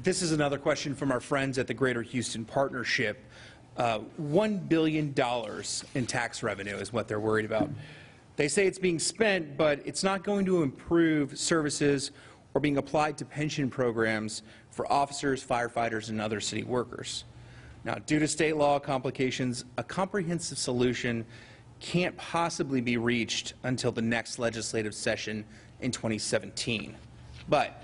This is another question from our friends at the Greater Houston Partnership. $1 billion in tax revenue is what they're worried about. They say it's being spent, but it's not going to improve services or being applied to pension programs for officers, firefighters, and other city workers. Now, due to state law complications, a comprehensive solution can't possibly be reached until the next legislative session in 2017. But,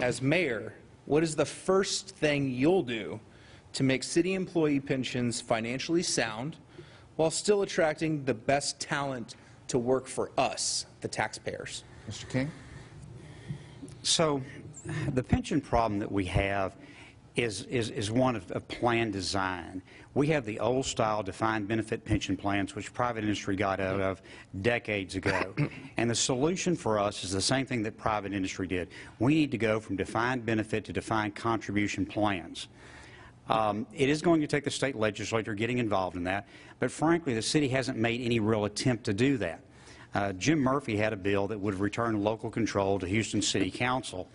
as mayor, what is the first thing you'll do to make city employee pensions financially sound while still attracting the best talent to work for us, the taxpayers? Mr. King? So the pension problem that we have is one of plan design. We have the old-style defined benefit pension plans, which private industry got out of decades ago. And the solution for us is the same thing that private industry did. We need to go from defined benefit to defined contribution plans. It is going to take the state legislature getting involved in that, but frankly, the city hasn't made any real attempt to do that. Jim Murphy had a bill that would return local control to Houston City Council.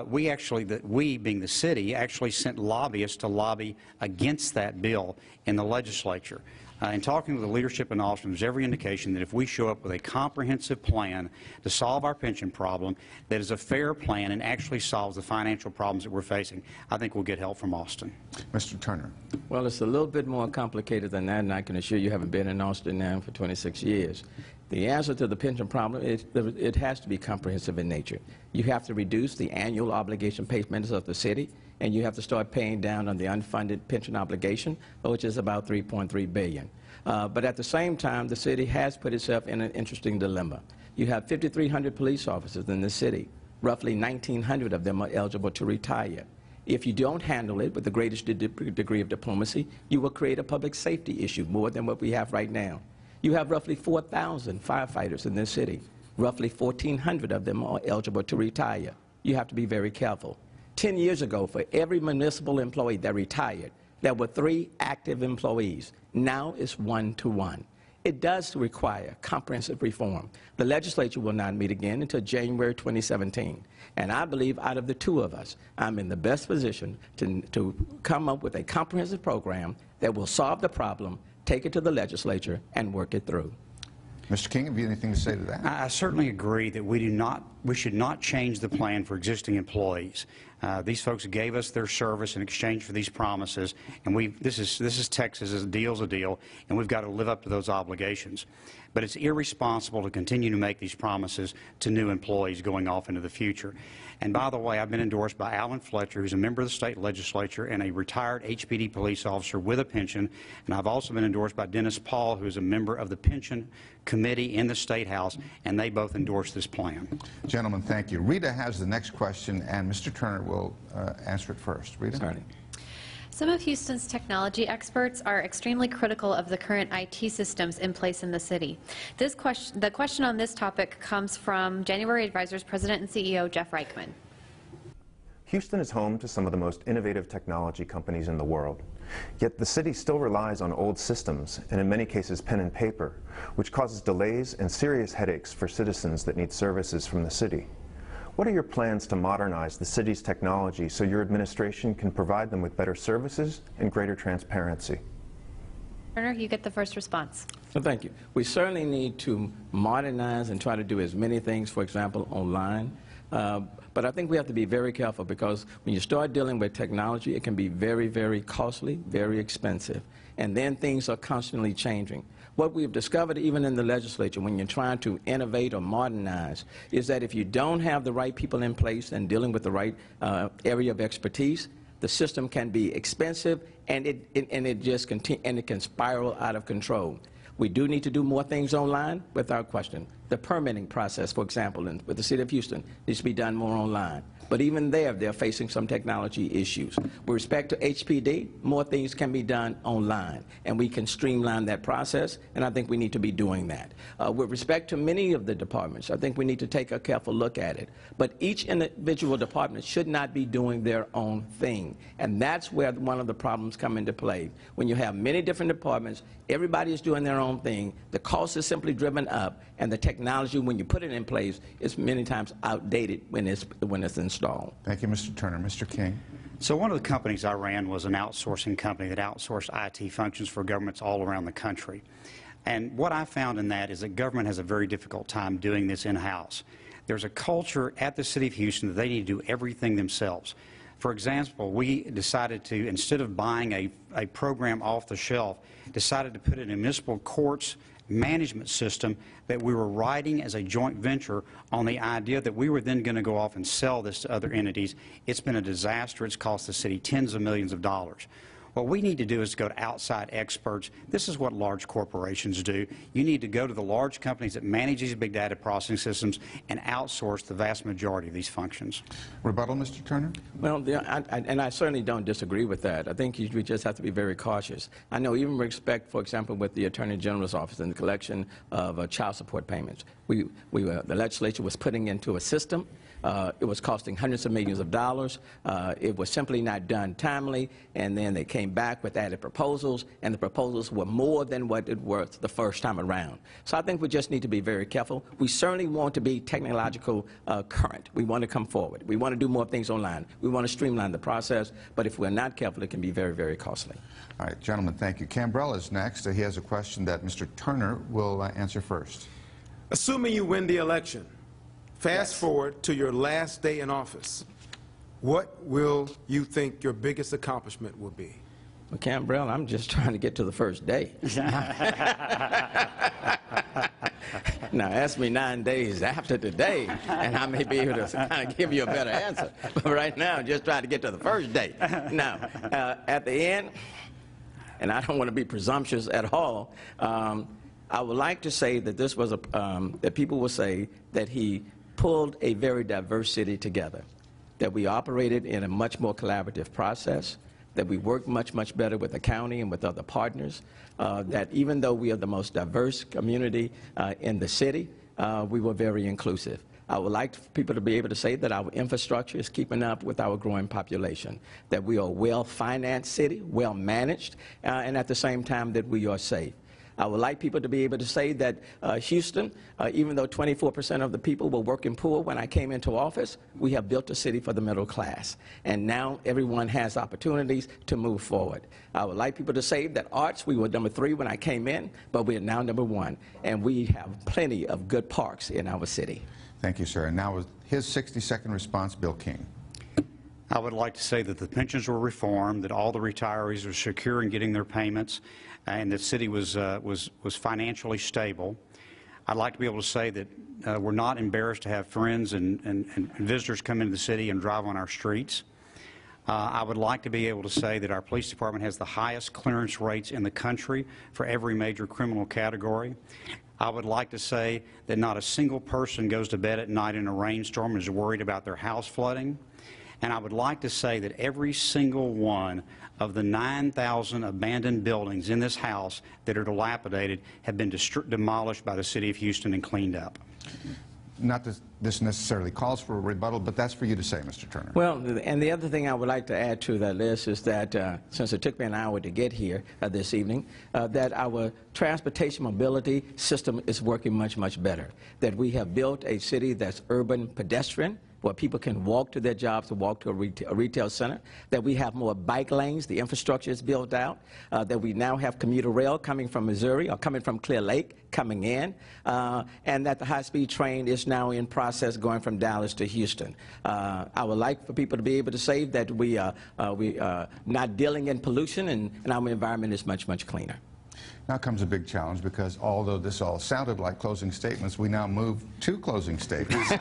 We, being the city, actually sent lobbyists to lobby against that bill in the legislature. In talking with the leadership in Austin, there's every indication that if we show up with a comprehensive plan to solve our pension problem, that is a fair plan and actually solves the financial problems that we're facing, I think we'll get help from Austin. Mr. Turner. Well, it's a little bit more complicated than that, and I can assure you haven't been in Austin now for 26 years. The answer to the pension problem is it has to be comprehensive in nature. You have to reduce the annual obligation payments of the city, and you have to start paying down on the unfunded pension obligation, which is about $3.3 billion. But at the same time, the city has put itself in an interesting dilemma. You have 5,300 police officers in the city. Roughly 1,900 of them are eligible to retire. If you don't handle it with the greatest degree of diplomacy, you will create a public safety issue, more than what we have right now. You have roughly 4,000 firefighters in this city. Roughly 1,400 of them are eligible to retire. You have to be very careful. 10 years ago, for every municipal employee that retired, there were 3 active employees. Now it's 1 to 1. It does require comprehensive reform. The legislature will not meet again until January 2017. And I believe out of the 2 of us, I'm in the best position to come up with a comprehensive program that will solve the problem, take it to the legislature, and work it through. Mr. King, have you anything to say to that? I certainly agree that we do not we should not change the plan for existing employees. These folks gave us their service in exchange for these promises, and this is Texas. A deal's a deal, and we've got to live up to those obligations. But it's irresponsible to continue to make these promises to new employees going off into the future. And by the way, I've been endorsed by Alan Fletcher, who's a member of the state legislature and a retired HPD police officer with a pension. And I've also been endorsed by Dennis Paul, who is a member of the pension committee in the State House, and they both endorse this plan. Gentlemen, thank you. Rita has the next question, and Mr. Turner will answer it first. Rita? Sorry. Some of Houston's technology experts are extremely critical of the current IT systems in place in the city. The question on this topic comes from January Advisors President and CEO Jeff Reichman. Houston is home to some of the most innovative technology companies in the world. Yet the city still relies on old systems, and in many cases pen and paper, which causes delays and serious headaches for citizens that need services from the city. What are your plans to modernize the city's technology so your administration can provide them with better services and greater transparency? Turner, you get the first response. Well, thank you. We certainly need to modernize and try to do as many things, for example, online. But I think we have to be very careful, because when you start dealing with technology, it can be very, very costly, very expensive. And then things are constantly changing. What we've discovered even in the legislature when you're trying to innovate or modernize is that if you don't have the right people in place and dealing with the right area of expertise, the system can be expensive, and it can spiral out of control. We do need to do more things online, without question. The permitting process, for example, with the city of Houston, needs to be done more online. But even there, they're facing some technology issues. With respect to HPD, more things can be done online, and we can streamline that process, and I think we need to be doing that. With respect to many of the departments, I think we need to take a careful look at it. But each individual department should not be doing their own thing, and that's where one of the problems come into play. When you have many different departments, everybody is doing their own thing, the cost is simply driven up, and the technology, when you put it in place, is many times outdated when it's installed. Thank you, Mr. Turner. Mr. King? So one of the companies I ran was an outsourcing company that outsourced IT functions for governments all around the country. And what I found in that is that government has a very difficult time doing this in-house. There's a culture at the City of Houston that they need to do everything themselves. For example, we decided to, instead of buying a program off the shelf, decided to put it in municipal courts management system that we were writing as a joint venture on the idea that we were then going to go off and sell this to other entities. It's been a disaster. It's cost the city tens of millions of dollars. What we need to do is go to outside experts. This is what large corporations do. You need to go to the large companies that manage these big data processing systems and outsource the vast majority of these functions. Rebuttal, Mr. Turner? Well, I certainly don't disagree with that. I think we just have to be very cautious. I know even with respect, for example, with the Attorney General's office and the collection of child support payments, the legislature was putting into a system. It was costing hundreds of millions of dollars. It was simply not done timely, and then they came back with added proposals, and the proposals were more than what it was the first time around. So I think we just need to be very careful. We certainly want to be technological current. We want to come forward. We want to do more things online. We want to streamline the process, but if we're not careful, it can be very, very costly. All right, gentlemen, thank you. Cambrell is next. He has a question that Mr. Turner will answer first. Assuming you win the election, fast forward to your last day in office, what will you think your biggest accomplishment will be? Well, Cambrell, I'm just trying to get to the first day. Now, ask me 9 days after today, and I may be able to kind of give you a better answer. But right now, I'm just trying to get to the first day. Now, at the end, and I don't want to be presumptuous at all, I would like to say that this was that people will say that he pulled a very diverse city together, that we operated in a much more collaborative process, that we worked much, much better with the county and with other partners, that even though we are the most diverse community in the city, we were very inclusive. I would like people to be able to say that our infrastructure is keeping up with our growing population, that we are a well-financed city, well-managed, and at the same time that we are safe. I would like people to be able to say that Houston, even though 24% of the people were working poor when I came into office, we have built a city for the middle class. And now everyone has opportunities to move forward. I would like people to say that arts, we were number 3 when I came in, but we are now number 1. And we have plenty of good parks in our city. Thank you, sir. And now with his 60-second response, Bill King. I would like to say that the pensions were reformed, that all the retirees are secure in getting their payments, and the city was financially stable. I'd like to be able to say that we're not embarrassed to have friends and visitors come into the city and drive on our streets. I would like to be able to say that our police department has the highest clearance rates in the country for every major criminal category. I would like to say that not a single person goes to bed at night in a rainstorm and is worried about their house flooding. And I would like to say that every single one of the 9,000 abandoned buildings in this house that are dilapidated have been demolished by the City of Houston and cleaned up. Not that this necessarily calls for a rebuttal, but that's for you to say, Mr. Turner. Well, and the other thing I would like to add to that list is that since it took me an hour to get here this evening, that our transportation mobility system is working much, much better. That we have built a city that's urban pedestrian, where people can walk to their jobs or walk to a retail center, that we have more bike lanes, the infrastructure is built out, that we now have commuter rail coming from Missouri or coming from Clear Lake coming in, and that the high-speed train is now in process going from Dallas to Houston. I would like for people to be able to say that we are not dealing in pollution and our environment is much, much cleaner. Now comes a big challenge, because although this all sounded like closing statements, we now move to closing statements.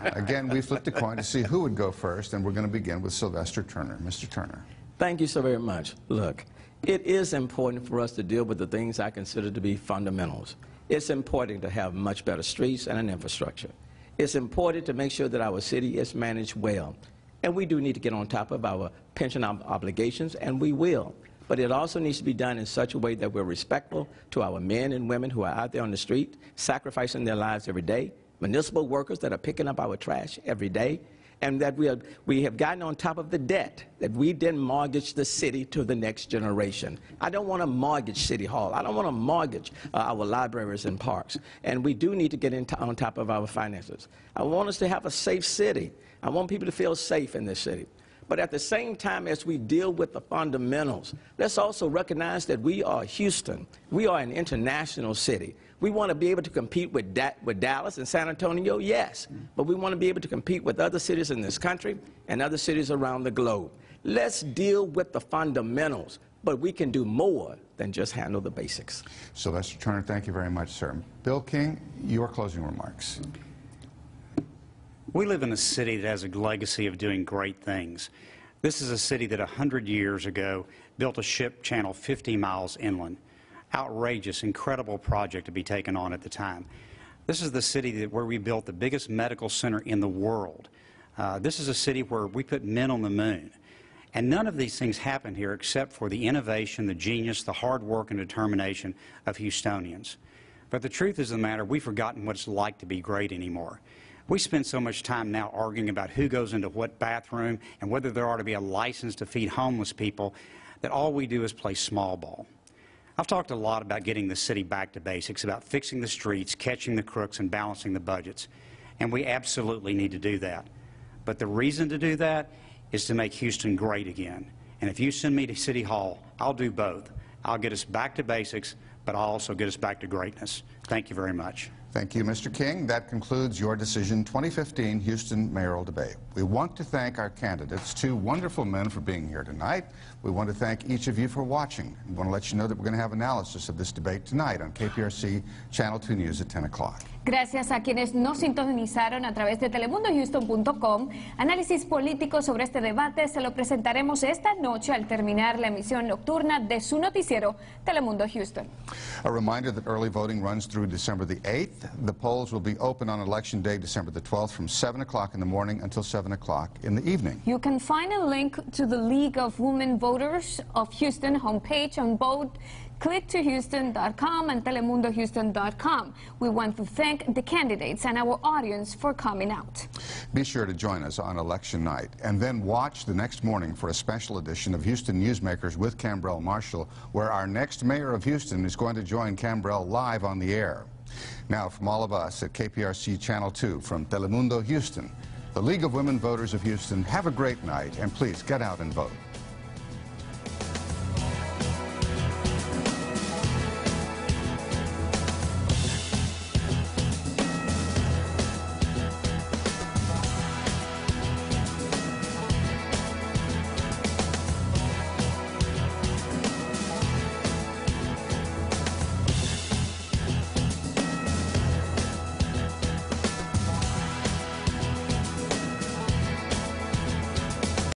Again, we flipped a coin to see who would go first, and we're going to begin with Sylvester Turner. Mr. Turner. Thank you so very much. Look, it is important for us to deal with the things I consider to be fundamentals. It's important to have much better streets and an infrastructure. It's important to make sure that our city is managed well. And we do need to get on top of our pension obligations, and we will. But it also needs to be done in such a way that we're respectful to our men and women who are out there on the street, sacrificing their lives every day, municipal workers that are picking up our trash every day, and that we have gotten on top of the debt, that we didn't mortgage the city to the next generation. I don't want to mortgage City Hall. I don't want to mortgage our libraries and parks. And we do need to get on top of our finances. I want us to have a safe city. I want people to feel safe in this city. But at the same time as we deal with the fundamentals, let's also recognize that we are Houston. We are an international city. We want to be able to compete with Dallas and San Antonio, yes. But we want to be able to compete with other cities in this country and other cities around the globe. Let's deal with the fundamentals, but we can do more than just handle the basics. Sylvester Turner, thank you very much, sir. Bill King, your closing remarks. We live in a city that has a legacy of doing great things. This is a city that 100 years ago built a ship channel 50 miles inland. Outrageous, incredible project to be taken on at the time. This is the city where we built the biggest medical center in the world. This is a city where we put men on the moon. And none of these things happened here except for the innovation, the genius, the hard work and determination of Houstonians. But the truth is of the matter, we've forgotten what it's like to be great anymore. We spend so much time now arguing about who goes into what bathroom and whether there ought to be a license to feed homeless people, that all we do is play small ball. I've talked a lot about getting the city back to basics, about fixing the streets, catching the crooks, and balancing the budgets. And we absolutely need to do that. But the reason to do that is to make Houston great again. And if you send me to City Hall, I'll do both. I'll get us back to basics, but I'll also get us back to greatness. Thank you very much. Thank you, Mr. King. That concludes your Decision 2015 Houston Mayoral Debate. We want to thank our candidates, two wonderful men, for being here tonight. We want to thank each of you for watching. We want to let you know that we're going to have analysis of this debate tonight on KPRC Channel 2 News at 10 o'clock. Gracias a quienes nos sintonizaron a través de telemundohouston.com. Análisis político sobre este debate se lo presentaremos esta noche al terminar la emisión nocturna de su noticiero Telemundo Houston. A reminder that early voting runs through December the 8th. The polls will be open on Election Day, December the 12th, from 7 o'clock in the morning until 7 o'clock in the evening. You can find a link to the League of Women Voters of Houston homepage on both clicktohouston.com and telemundohouston.com. We want to thank the candidates and our audience for coming out. Be sure to join us on election night, and then watch the next morning for a special edition of Houston Newsmakers with Cambrell Marshall, where our next mayor of Houston is going to join Cambrell live on the air. Now, from all of us at KPRC Channel 2, from Telemundo Houston, the League of Women Voters of Houston, have a great night, and please get out and vote.